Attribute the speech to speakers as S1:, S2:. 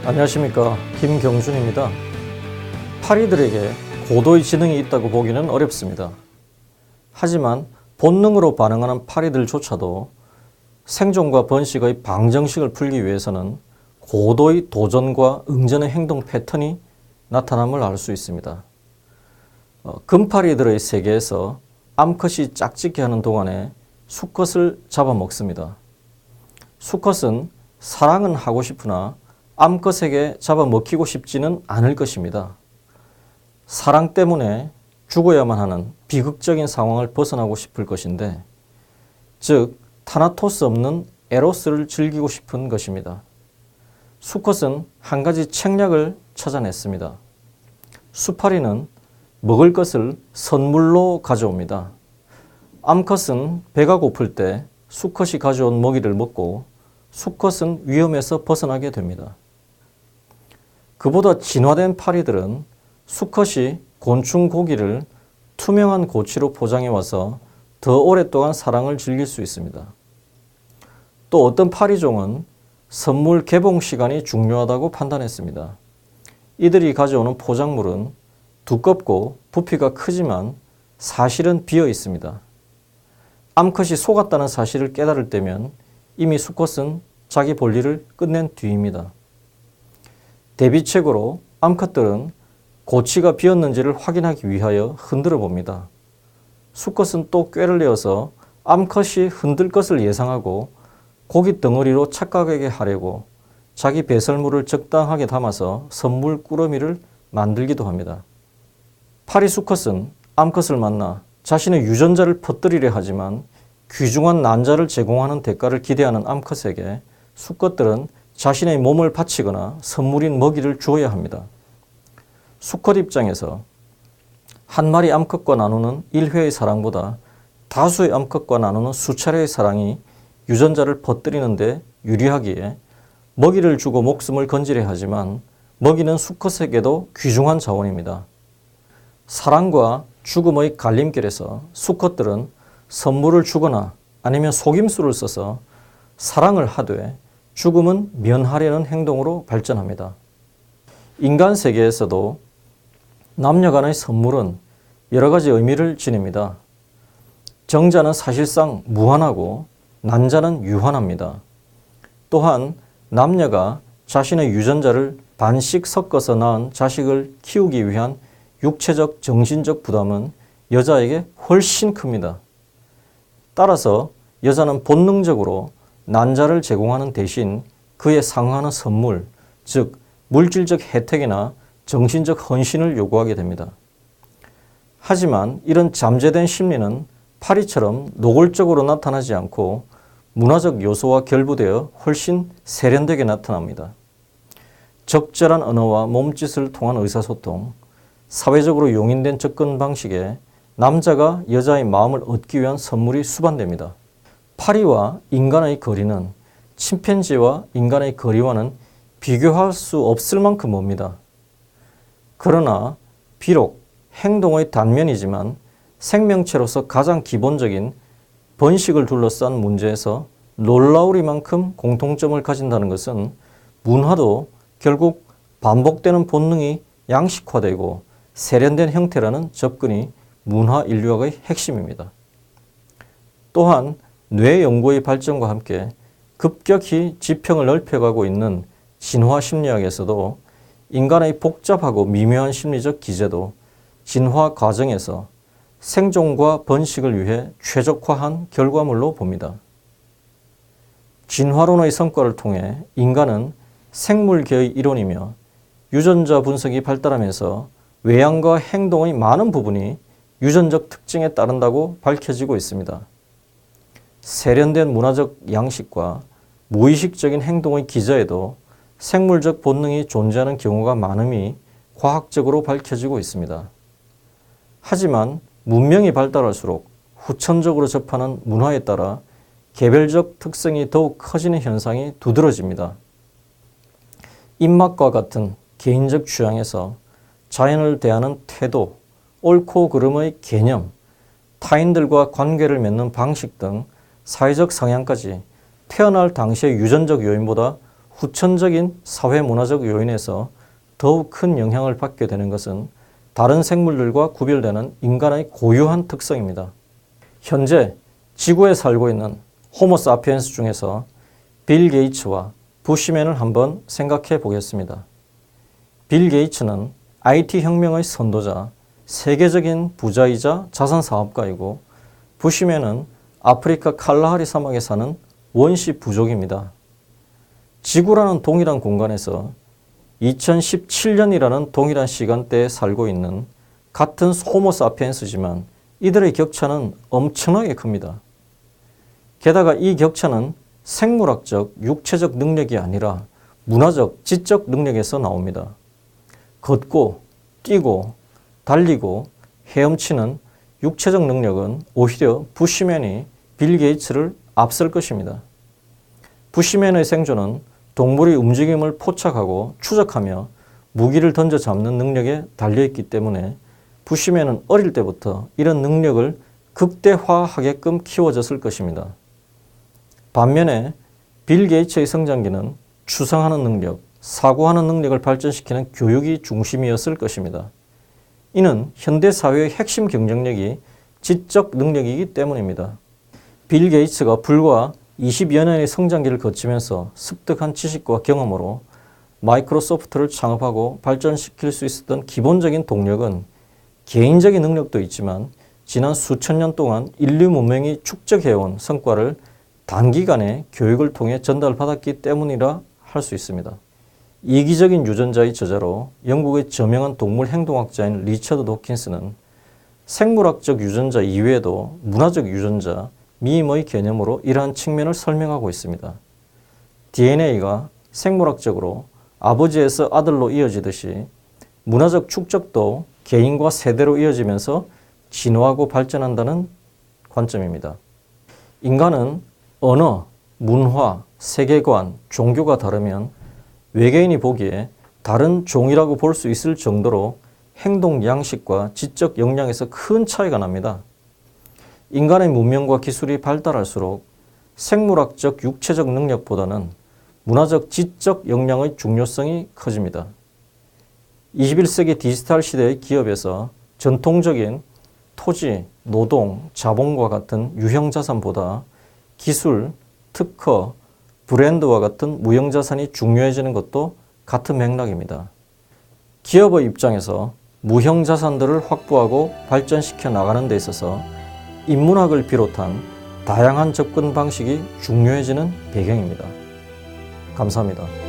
S1: 안녕하십니까, 김경준입니다. 파리들에게 고도의 지능이 있다고 보기는 어렵습니다. 하지만 본능으로 반응하는 파리들조차도 생존과 번식의 방정식을 풀기 위해서는 고도의 도전과 응전의 행동 패턴이 나타남을 알 수 있습니다. 금파리들의 세계에서 암컷이 짝짓기 하는 동안에 수컷을 잡아먹습니다. 수컷은 사랑은 하고 싶으나 암컷에게 잡아먹히고 싶지는 않을 것입니다. 사랑 때문에 죽어야만 하는 비극적인 상황을 벗어나고 싶을 것인데, 즉 타나토스 없는 에로스를 즐기고 싶은 것입니다. 수컷은 한 가지 책략을 찾아냈습니다. 수파리는 먹을 것을 선물로 가져옵니다. 암컷은 배가 고플 때 수컷이 가져온 먹이를 먹고 수컷은 위험에서 벗어나게 됩니다. 그보다 진화된 파리들은 수컷이 곤충 고기를 투명한 고치로 포장해 와서 더 오랫동안 사랑을 즐길 수 있습니다. 또 어떤 파리종은 선물 개봉 시간이 중요하다고 판단했습니다. 이들이 가져오는 포장물은 두껍고 부피가 크지만 사실은 비어 있습니다. 암컷이 속았다는 사실을 깨달을 때면 이미 수컷은 자기 볼일을 끝낸 뒤입니다. 대비책으로 암컷들은 고치가 비었는지를 확인하기 위하여 흔들어 봅니다. 수컷은 또 꾀를 내어서 암컷이 흔들 것을 예상하고 고기 덩어리로 착각하게 하려고 자기 배설물을 적당하게 담아서 선물 꾸러미를 만들기도 합니다. 파리 수컷은 암컷을 만나 자신의 유전자를 퍼뜨리려 하지만 귀중한 난자를 제공하는 대가를 기대하는 암컷에게 수컷들은 자신의 몸을 바치거나 선물인 먹이를 주어야 합니다. 수컷 입장에서 한 마리 암컷과 나누는 1회의 사랑보다 다수의 암컷과 나누는 수차례의 사랑이 유전자를 퍼뜨리는 데 유리하기에 먹이를 주고 목숨을 건지려 하지만 먹이는 수컷에게도 귀중한 자원입니다. 사랑과 죽음의 갈림길에서 수컷들은 선물을 주거나 아니면 속임수를 써서 사랑을 하되 죽음은 면하려는 행동으로 발전합니다. 인간 세계에서도 남녀 간의 선물은 여러 가지 의미를 지닙니다. 정자는 사실상 무한하고 난자는 유한합니다. 또한 남녀가 자신의 유전자를 반씩 섞어서 낳은 자식을 키우기 위한 육체적, 정신적 부담은 여자에게 훨씬 큽니다. 따라서 여자는 본능적으로 난자를 제공하는 대신 그에 상응하는 선물, 즉 물질적 혜택이나 정신적 헌신을 요구하게 됩니다. 하지만 이런 잠재된 심리는 파리처럼 노골적으로 나타나지 않고 문화적 요소와 결부되어 훨씬 세련되게 나타납니다. 적절한 언어와 몸짓을 통한 의사소통, 사회적으로 용인된 접근 방식에 남자가 여자의 마음을 얻기 위한 선물이 수반됩니다. 파리와 인간의 거리는 침팬지와 인간의 거리와는 비교할 수 없을 만큼 멉니다. 그러나 비록 행동의 단면이지만 생명체로서 가장 기본적인 번식을 둘러싼 문제에서 놀라우리만큼 공통점을 가진다는 것은 문화도 결국 반복되는 본능이 양식화되고 세련된 형태라는 접근이 문화 인류학의 핵심입니다. 또한 뇌 연구의 발전과 함께 급격히 지평을 넓혀가고 있는 진화 심리학에서도 인간의 복잡하고 미묘한 심리적 기제도 진화 과정에서 생존과 번식을 위해 최적화한 결과물로 봅니다. 진화론의 성과를 통해 인간은 생물계의 이론이며 유전자 분석이 발달하면서 외양과 행동의 많은 부분이 유전적 특징에 따른다고 밝혀지고 있습니다. 세련된 문화적 양식과 무의식적인 행동의 기저에도 생물적 본능이 존재하는 경우가 많음이 과학적으로 밝혀지고 있습니다. 하지만 문명이 발달할수록 후천적으로 접하는 문화에 따라 개별적 특성이 더욱 커지는 현상이 두드러집니다. 입맛과 같은 개인적 취향에서 자연을 대하는 태도, 옳고 그름의 개념, 타인들과 관계를 맺는 방식 등 사회적 성향까지 태어날 당시의 유전적 요인보다 후천적인 사회문화적 요인에서 더욱 큰 영향을 받게 되는 것은 다른 생물들과 구별되는 인간의 고유한 특성입니다. 현재 지구에 살고 있는 호모사피엔스 중에서 빌 게이츠와 부시맨을 한번 생각해 보겠습니다. 빌 게이츠는 IT 혁명의 선도자, 세계적인 부자이자 자산사업가이고 부시맨은 아프리카 칼라하리 사막에 사는 원시 부족입니다. 지구라는 동일한 공간에서 2017년이라는 동일한 시간대에 살고 있는 같은 호모사피엔스지만 이들의 격차는 엄청나게 큽니다. 게다가 이 격차는 생물학적, 육체적 능력이 아니라 문화적, 지적 능력에서 나옵니다. 걷고, 뛰고, 달리고, 헤엄치는 육체적 능력은 오히려 부시맨이 빌 게이츠를 앞설 것입니다. 부시맨의 생존은 동물의 움직임을 포착하고 추적하며 무기를 던져 잡는 능력에 달려있기 때문에 부시맨은 어릴 때부터 이런 능력을 극대화하게끔 키워졌을 것입니다. 반면에 빌 게이츠의 성장기는 추상하는 능력, 사고하는 능력을 발전시키는 교육이 중심이었을 것입니다. 이는 현대사회의 핵심 경쟁력이 지적 능력이기 때문입니다. 빌 게이츠가 불과 20여 년의 성장기를 거치면서 습득한 지식과 경험으로 마이크로소프트를 창업하고 발전시킬 수 있었던 기본적인 동력은 개인적인 능력도 있지만 지난 수천 년 동안 인류 문명이 축적해온 성과를 단기간에 교육을 통해 전달받았기 때문이라 할 수 있습니다. 이기적인 유전자의 저자로 영국의 저명한 동물 행동학자인 리처드 도킨스는 생물학적 유전자 이외에도 문화적 유전자, 밈의 개념으로 이러한 측면을 설명하고 있습니다. DNA가 생물학적으로 아버지에서 아들로 이어지듯이 문화적 축적도 개인과 세대로 이어지면서 진화하고 발전한다는 관점입니다. 인간은 언어, 문화, 세계관, 종교가 다르면 외계인이 보기에 다른 종이라고 볼 수 있을 정도로 행동 양식과 지적 역량에서 큰 차이가 납니다. 인간의 문명과 기술이 발달할수록 생물학적 육체적 능력보다는 문화적 지적 역량의 중요성이 커집니다. 21세기 디지털 시대의 기업에서 전통적인 토지, 노동, 자본과 같은 유형자산보다 기술, 특허, 브랜드와 같은 무형자산이 중요해지는 것도 같은 맥락입니다. 기업의 입장에서 무형자산들을 확보하고 발전시켜 나가는 데 있어서 인문학을 비롯한 다양한 접근 방식이 중요해지는 배경입니다. 감사합니다.